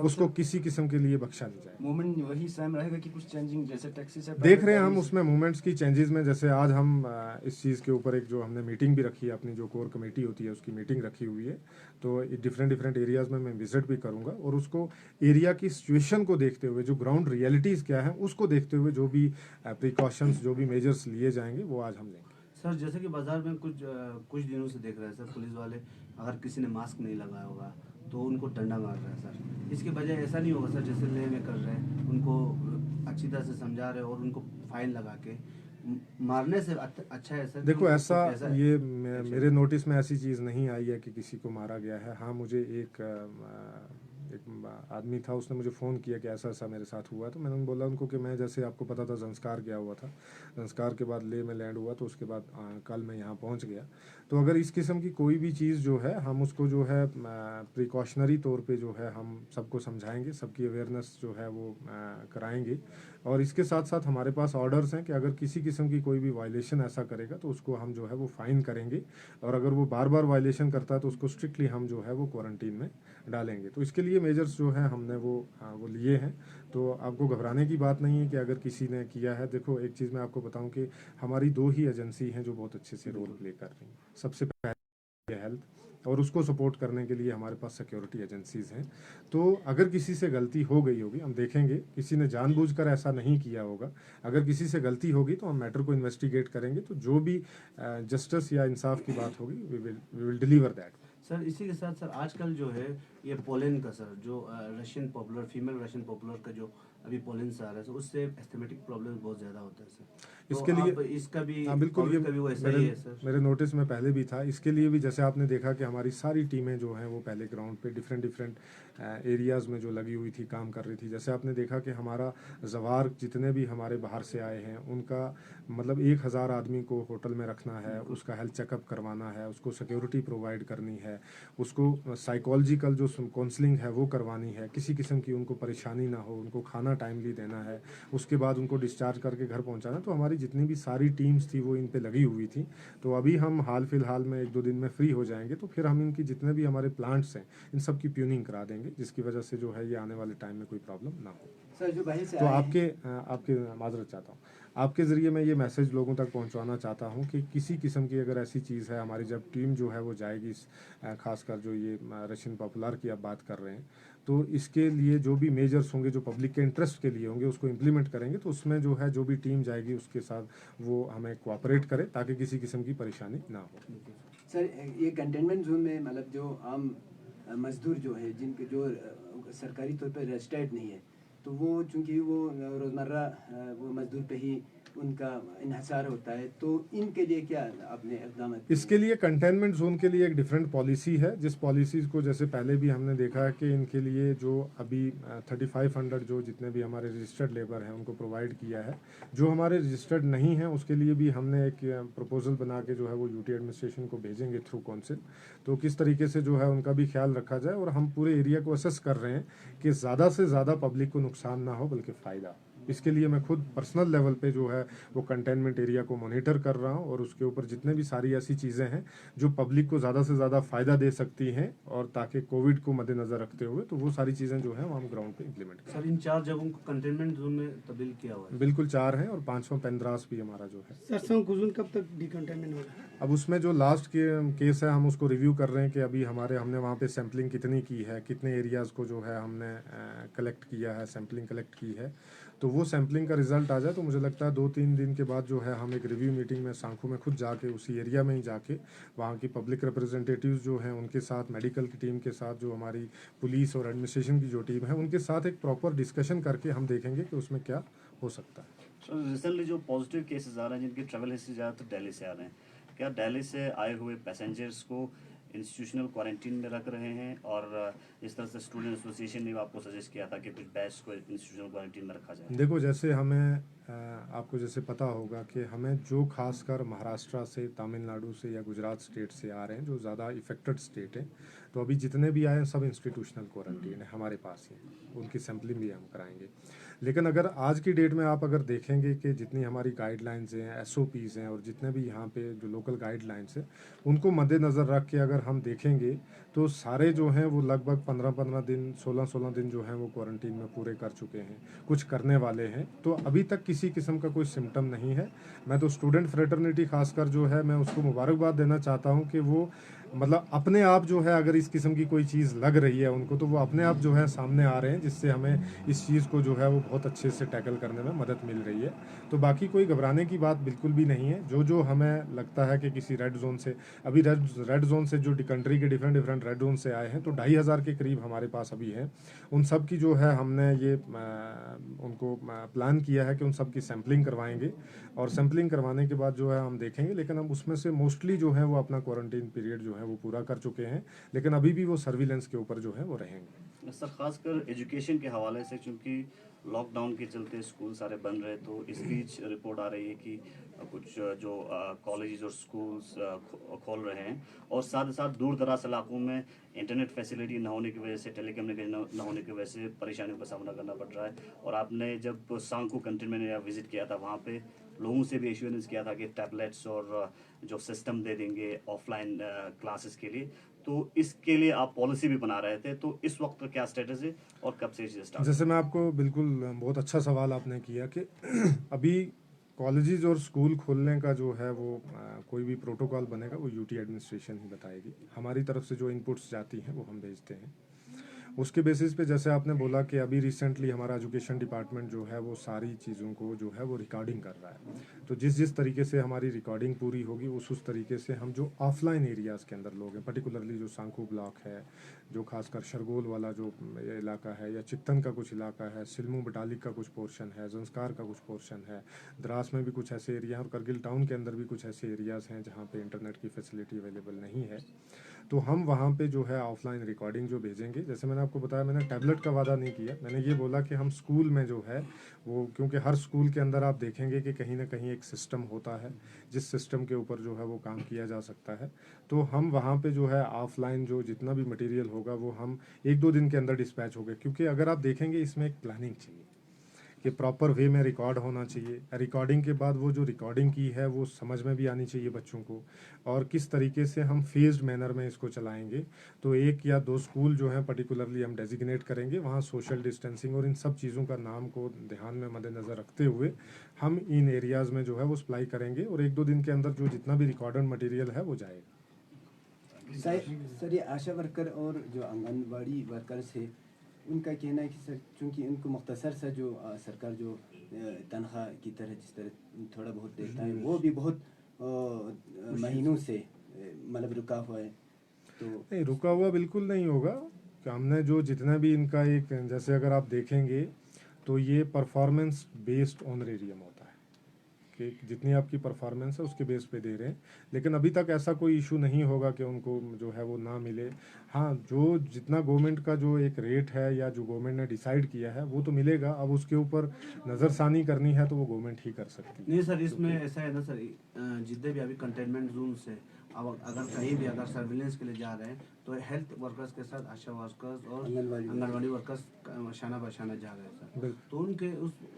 A: उसको किसी किस्म के लिए बख्शा नहीं जाएगा।
D: मूवमेंट वही सेम रहेगा कि कुछ चेंजिंग, जैसे टैक्सी से
A: देख रहे हैं हम उसमें मूवमेंट्स की चेंजेस में, जैसे आज हम इस चीज़ के ऊपर एक जो हमने मीटिंग भी रखी है, अपनी जो कोर कमेटी होती है उसकी मीटिंग रखी हुई है। तो डिफरेंट एरियाज़ में मैं विजिट भी करूंगा और उसको एरिया की सिचुएशन को देखते हुए, जो ग्राउंड रियलिटीज़ क्या है उसको देखते हुए जो भी प्रिकॉशंस, जो भी मेजर्स लिए जाएंगे वो आज हम लेंगे।
C: सर जैसे कि बाजार में कुछ दिनों से देख रहे हैं सर, पुलिस वाले अगर किसी ने मास्क नहीं लगाया होगा तो उनको डंडा मार रहे हैं सर। इसके बजाय ऐसा नहीं होगा सर, जैसे ले में कर रहे हैं उनको अच्छी तरह से समझा रहे हैं और उनको फाइन लगा के मारने से अच्छा है सर?
A: देखो ऐसा ये मेरे नोटिस में ऐसी चीज़ नहीं आई है कि किसी को मारा गया है। हाँ, मुझे एक आदमी था, उसने मुझे फ़ोन किया कि ऐसा ऐसा मेरे साथ हुआ। तो मैंने बोला उनको कि मैं, जैसे आपको पता था, संस्कार गया हुआ था, संस्कार के बाद ले में लैंड हुआ, तो उसके बाद कल मैं यहाँ पहुँच गया। तो अगर इस किस्म की कोई भी चीज़ जो है, हम उसको जो है प्रिकॉशनरी तौर पे जो है हम सबको समझाएंगे, सबकी अवेयरनेस जो है वो कराएंगे। और इसके साथ साथ हमारे पास ऑर्डर्स हैं कि अगर किसी किस्म की कोई भी वायलेशन ऐसा करेगा तो उसको हम जो है वो फाइन करेंगे, और अगर वो बार बार वायलेशन करता है तो उसको स्ट्रिक्टली हम जो है वो क्वारंटीन में डालेंगे। तो इसके लिए मेजर्स जो है हमने वो लिए हैं। तो आपको घबराने की बात नहीं है कि अगर किसी ने किया है। देखो एक चीज़ मैं आपको बताऊं कि हमारी 2 ही एजेंसी हैं जो बहुत अच्छे से रोल प्ले कर रही हैं। सबसे पहले हेल्थ, और उसको सपोर्ट करने के लिए हमारे पास सिक्योरिटी एजेंसीज़ हैं। तो अगर किसी से गलती हो गई होगी, हम देखेंगे, किसी ने जानबूझकर ऐसा नहीं किया होगा। अगर किसी से गलती होगी तो हम मैटर को इन्वेस्टिगेट करेंगे, तो जो भी जस्टिस या इंसाफ की बात होगी we will deliver that.
C: Sir इसी के साथ सर आजकल जो है ये पोलन का सर, जो Russian popular, female Russian popular का जो अभी पोलन आ रहा है सर, उससे एस्थेमेटिक प्रॉब्लम बहुत ज़्यादा होता है सर।
A: इसके
C: तो
A: लिए
C: आप इसका भी,
A: हाँ बिल्कुल, ये
C: का भी वैसा ही है सर।
A: मेरे नोटिस में पहले भी था। इसके लिए भी जैसे आपने देखा कि हमारी सारी टीमें जो हैं वो पहले ग्राउंड पे डिफरेंट एरियाज़ में जो लगी हुई थी, काम कर रही थी। जैसे आपने देखा कि हमारा जवार जितने भी हमारे बाहर से आए हैं उनका मतलब 1000 आदमी को होटल में रखना है, उसका हेल्थ चेकअप करवाना है, उसको सिक्योरिटी प्रोवाइड करनी है, उसको साइकोलॉजिकल जो काउंसलिंग है वो करवानी है, किसी किस्म की उनको परेशानी ना हो, उनको खाना टाइमली देना है, उसके बाद उनको डिस्चार्ज करके घर पहुंचाना। तो हमारी जितनी भी सारी टीम्स थी वो इन पे लगी हुई थी। तो अभी हम हाल फिलहाल में 1-2 दिन में फ्री हो जाएंगे, तो फिर हम इनकी जितने भी हमारे प्लांट्स हैं इन सब की ट्यूनिंग करा देंगे, जिसकी वजह से जो है ये आने वाले टाइम में कोई प्रॉब्लम ना हो।
D: सर जो बाहर से
A: तो
D: आए हैं,
A: आपके माजरत चाहता हूँ, आपके ज़रिए मैं ये मैसेज लोगों तक पहुँचाना चाहता हूँ कि किसी किस्म की अगर ऐसी चीज़ है, हमारी जब टीम जो है वो जाएगी, खासकर जो ये रशियन पॉपुलर की आप बात कर रहे हैं, तो इसके लिए जो भी मेजर्स होंगे जो पब्लिक के इंटरेस्ट के लिए होंगे उसको इम्प्लीमेंट करेंगे। तो उसमें जो है जो भी टीम जाएगी उसके साथ वो हमें कोऑपरेट करे ताकि किसी किस्म की परेशानी ना हो।
D: सर ये कंटेनमेंट जोन में मतलब जो आम मजदूर जो है, जिनके जो सरकारी तौर पर रजिस्टर्ड नहीं है, तो वो चूंकि वो रोज़मर्रा वो मजदूर पे ही उनका इन्हसार होता है, तो इनके लिए क्या आपने इक़दाम?
A: इसके लिए कंटेनमेंट जोन के लिए एक डिफरेंट पॉलिसी है, जिस पॉलिसीज़ को जैसे पहले भी हमने देखा है कि इनके लिए जो अभी 3500 जो जितने भी हमारे रजिस्टर्ड लेबर हैं उनको प्रोवाइड किया है। जो हमारे रजिस्टर्ड नहीं हैं उसके लिए भी हमने एक प्रपोजल बना के जो है वो यूटी एडमिनिस्ट्रेशन को भेजेंगे थ्रू काउंसिल। तो किस तरीके से जो है उनका भी ख्याल रखा जाए, और हम पूरे एरिया को असेस कर रहे हैं कि ज़्यादा से ज़्यादा पब्लिक को नुकसान ना हो बल्कि फ़ायदा। इसके लिए मैं खुद पर्सनल लेवल पे जो है वो कंटेनमेंट एरिया को मॉनिटर कर रहा हूँ, और उसके ऊपर जितने भी सारी ऐसी चीज़ें हैं जो पब्लिक को ज़्यादा से ज़्यादा फ़ायदा दे सकती हैं, और ताकि कोविड को मद्देनज़र रखते हुए, तो वो सारी चीज़ें जो हैं वो हम ग्राउंड पे इम्प्लीमेंट करें।
C: सर इन 4 जगहों को कंटेनमेंट जोन में तब्दील किया हुआ है?
A: बिल्कुल 4 हैं, और 5वां पेंद्रास भी हमारा जो है।
E: सरसों कुजुन कब तक डिकंटेनमेंट होगा?
A: अब उसमें जो लास्ट केस है हम उसको रिव्यू कर रहे हैं कि अभी हमने वहाँ पे सैम्पलिंग कितनी की है, कितने एरियाज़ को जो है हमने कलेक्ट किया है, सैम्पलिंग कलेक्ट की है। तो वो सैम्पलिंग का रिजल्ट आ जाए तो मुझे लगता है 2-3 दिन के बाद जो है हम एक रिव्यू मीटिंग में सांखू में खुद जाके उसी एरिया में ही जाके वहाँ की पब्लिक रिप्रेजेंटेटिव्स जो हैं उनके साथ, मेडिकल की टीम के साथ, जो हमारी पुलिस और एडमिनिस्ट्रेशन की जो टीम है उनके साथ एक प्रॉपर डिस्कशन करके हम देखेंगे कि उसमें क्या हो सकता है।
B: सर रिसेंटली जो पॉजिटिव केसेस आ रहे हैं जिनकी ट्रैवल हिस्ट्री ज़्यादातर दिल्ली से आ रहे हैं, क्या दिल्ली से आए हुए पैसेंजर्स को इंस्टीट्यूशनल क्वारंटीन में रख रहे हैं? और इस तरह से स्टूडेंट एसोसिएशन ने भी आपको सजेस्ट किया था कि कुछ बैच को इंस्टीट्यूशनल क्वारंटीन में रखा जाए।
A: देखो, जैसे हमें आपको जैसे पता होगा कि हमें जो खासकर महाराष्ट्र से, तमिलनाडु से या गुजरात स्टेट से आ रहे हैं, जो ज़्यादा इफेक्टेड स्टेट हैं, तो अभी जितने भी आए हैं सब इंस्टीट्यूशनल क्वारंटीन है हमारे पास ही, उनकी सैम्पलिंग भी हम कराएंगे। लेकिन अगर आज की डेट में आप अगर देखेंगे कि जितनी हमारी गाइडलाइंस हैं, एसओपीज़ हैं, और जितने भी यहाँ पे जो लोकल गाइडलाइंस हैं, उनको मद्देनज़र रख के अगर हम देखेंगे तो सारे जो हैं वो लगभग 15-15 दिन, 16-16 दिन जो हैं वो क्वारंटीन में पूरे कर चुके हैं, कुछ करने वाले हैं। तो अभी तक किसी किस्म का कोई सिम्टम नहीं है। मैं तो स्टूडेंट फ्रेटर्निटी खासकर जो है, मैं उसको मुबारकबाद देना चाहता हूँ कि वो मतलब अपने आप जो है, अगर इस किस्म की कोई चीज़ लग रही है उनको, तो वो अपने आप जो है सामने आ रहे हैं, जिससे हमें इस चीज़ को जो है वो बहुत अच्छे से टैकल करने में मदद मिल रही है। तो बाकी कोई घबराने की बात बिल्कुल भी नहीं है। जो हमें लगता है कि किसी रेड जोन से, अभी रेड जोन से जो कंट्री के डिफरेंट रेड जोन से आए हैं, तो 2500 के करीब हमारे पास अभी हैं। उन सब की जो है हमने ये उनको प्लान किया है कि उन सब की सैम्पलिंग करवाएंगे, और सैम्पलिंग करवाने के बाद जो है हम देखेंगे। लेकिन अब उसमें से मोस्टली जो है वो अपना क्वारंटीन पीरियड जो है वो पूरा कर चुके हैं, लेकिन अभी भी वो सर्विलेंस के ऊपर जो है वो रहेंगे।
B: सर खासकर एजुकेशन के हवाले से, क्योंकि लॉकडाउन के चलते स्कूल सारे बंद रहे, तो इस बीच रिपोर्ट आ रही है कि कुछ जो कॉलेजेस और स्कूल्स खोल रहे हैं, और साथ ही साथ दूर दराज इलाकों में इंटरनेट फैसिलिटी न होने की वजह से, टेलीकम्युनिकेशन न होने की वजह से परेशानियों का सामना करना पड़ रहा है। और आपने जब सांगू कंटेनमेंट एरिया विजिट किया था, वहाँ पे लोगों से भी एश्योरेंस किया था कि टैबलेट्स और जो सिस्टम दे देंगे ऑफलाइन क्लासेस के लिए, तो इसके लिए आप पॉलिसी भी बना रहे थे। तो इस वक्त क्या स्टेटस है और कब से चीज़ें स्टार्ट?
A: जैसे मैं आपको बिल्कुल, बहुत अच्छा सवाल आपने किया कि अभी कॉलेजेस और स्कूल खोलने का जो है वो कोई भी प्रोटोकॉल बनेगा वो यूटी एडमिनिस्ट्रेशन ही बताएगी। हमारी तरफ से जो इनपुट्स जाती हैं वो हम भेजते हैं। उसके बेसिस पे जैसे आपने बोला कि अभी रिसेंटली हमारा एजुकेशन डिपार्टमेंट जो है वो सारी चीज़ों को जो है वो रिकॉर्डिंग कर रहा है। तो जिस तरीके से हमारी रिकॉर्डिंग पूरी होगी, उस तरीके से हम जो ऑफलाइन एरियाज़ के अंदर लोग हैं, पर्टिकुलरली जो सांखू ब्लॉक है, जो खासकर शरगोल वाला जो इलाका है, या चित्तन का कुछ इलाका है, सिल्मू बटालिक का कुछ पोर्शन है, जंस्कार का कुछ पोर्शन है, द्रास में भी कुछ ऐसे एरिया हैं, और करगिल टाउन के अंदर भी कुछ ऐसे एरियाज़ हैं जहाँ पे इंटरनेट की फैसिलिटी अवेलेबल नहीं है। तो हम वहाँ पे जो है ऑफलाइन रिकॉर्डिंग जो भेजेंगे। जैसे मैंने आपको बताया, मैंने टैबलेट का वादा नहीं किया, मैंने ये बोला कि हम स्कूल में जो है वो, क्योंकि हर स्कूल के अंदर आप देखेंगे कि कहीं ना कहीं एक सिस्टम होता है जिस सिस्टम के ऊपर जो है वो काम किया जा सकता है। तो हम वहाँ पे जो है ऑफलाइन जो जितना भी मटेरियल होगा वो हम 1-2 दिन के अंदर डिस्पैच हो गए। क्योंकि अगर आप देखेंगे इसमें एक प्लानिंग चाहिए कि प्रॉपर वे में रिकॉर्ड होना चाहिए। रिकॉर्डिंग के बाद वो जो रिकॉर्डिंग की है वो समझ में भी आनी चाहिए बच्चों को, और किस तरीके से हम फेज्ड मैनर में इसको चलाएंगे। तो 1 या 2 स्कूल जो हैं पर्टिकुलरली हम डेजिग्नेट करेंगे, वहाँ सोशल डिस्टेंसिंग और इन सब चीज़ों का नाम को ध्यान में मद्देनज़र रखते हुए हम इन एरियाज़ में जो है वो सप्लाई करेंगे, और 1-2 दिन के अंदर जो जितना भी रिकॉर्डेड मटीरियल है वो जाएगा।
D: सर ये आशा वर्कर और जो आंगनबाड़ी वर्कर्स है, उनका कहना है कि सर चूँकि उनको मुख्तसर सा जो सरकार जो तनख्वाह की तरह जिस तरह थोड़ा बहुत देता है, वो भी बहुत महीनों से मतलब रुका हुआ है। तो
A: नहीं, रुका हुआ बिल्कुल नहीं होगा। कि हमने जो जितना भी इनका एक, जैसे अगर आप देखेंगे तो ये परफॉर्मेंस बेस्ड ऑनरेरियम होता है कि जितनी आपकी परफॉर्मेंस है उसके बेस पे दे रहे हैं। लेकिन अभी तक ऐसा कोई इशू नहीं होगा कि उनको जो है वो ना मिले। हाँ, जो जितना गवर्नमेंट का जो एक रेट है या जो गवर्नमेंट ने डिसाइड किया है वो तो मिलेगा। अब उसके ऊपर नज़रसानी करनी है तो वो गवर्नमेंट ही कर सकती है।
C: नहीं सर, इसमें ऐसा है ना सर, जितने भी अभी कंटेनमेंट जोन से अब अगर कहीं भी अगर सर्विलेंस के लिए जा रहे हैं तो हेल्थ वर्कर्स के साथ आशा वर्कर्स और आंगनवाड़ी वर्कर्स शाना बशाना जा रहे हैं सर। तो उनके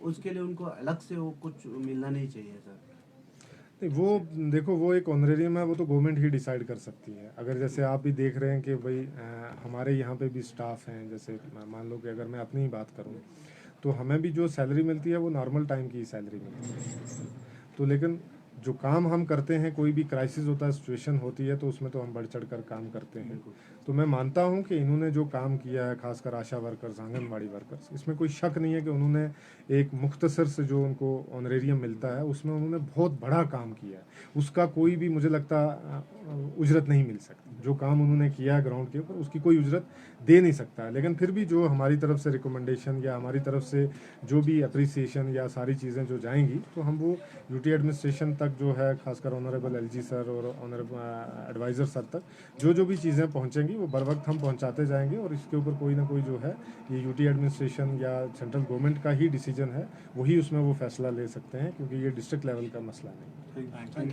C: उसके लिए उनको अलग से वो कुछ मिलना नहीं चाहिए सर।
A: नहीं, वो देखो, वो एक ऑनरेरियम है, वो तो गवर्नमेंट ही डिसाइड कर सकती है। अगर जैसे आप भी देख रहे हैं कि भाई हमारे यहाँ पे भी स्टाफ हैं, जैसे मान लो कि अगर मैं अपनी ही बात करूँ तो हमें भी जो सैलरी मिलती है वो नॉर्मल टाइम की सैलरी मिलती है। तो लेकिन जो काम हम करते हैं, कोई भी क्राइसिस होता है, सिचुएशन होती है, तो उसमें तो हम बढ़ चढ़ कर काम करते हैं। तो मैं मानता हूं कि इन्होंने जो काम किया है, खासकर आशा वर्कर्स, आंगनबाड़ी वर्कर्स, इसमें कोई शक नहीं है कि उन्होंने एक मुख्तसर से जो उनको ऑनरेरियम मिलता है उसमें उन्होंने बहुत बड़ा काम किया है। उसका कोई भी मुझे लगता उजरत नहीं मिल सकती। जो काम उन्होंने किया है ग्राउंड के ऊपर, उसकी कोई उजरत दे नहीं सकता है। लेकिन फिर भी जो हमारी तरफ से रिकमेंडेशन या हमारी तरफ से जो भी अप्रिसिएशन या सारी चीज़ें जो जाएंगी, तो हम वो यूटी एडमिनिस्ट्रेशन तक जो है, खासकर ऑनरेबल एलजी सर और ऑनरेबल एडवाइज़र सर तक जो भी चीज़ें पहुंचेंगी वो बर वक्त हम पहुंचाते जाएंगे। और इसके ऊपर कोई ना कोई जो है, ये यूटी एडमिनिस्ट्रेशन या सेंट्रल गवर्नमेंट का ही डिसीजन है, वही उसमें वो फैसला ले सकते हैं, क्योंकि ये डिस्ट्रिक्ट लेवल का मसला नहीं है।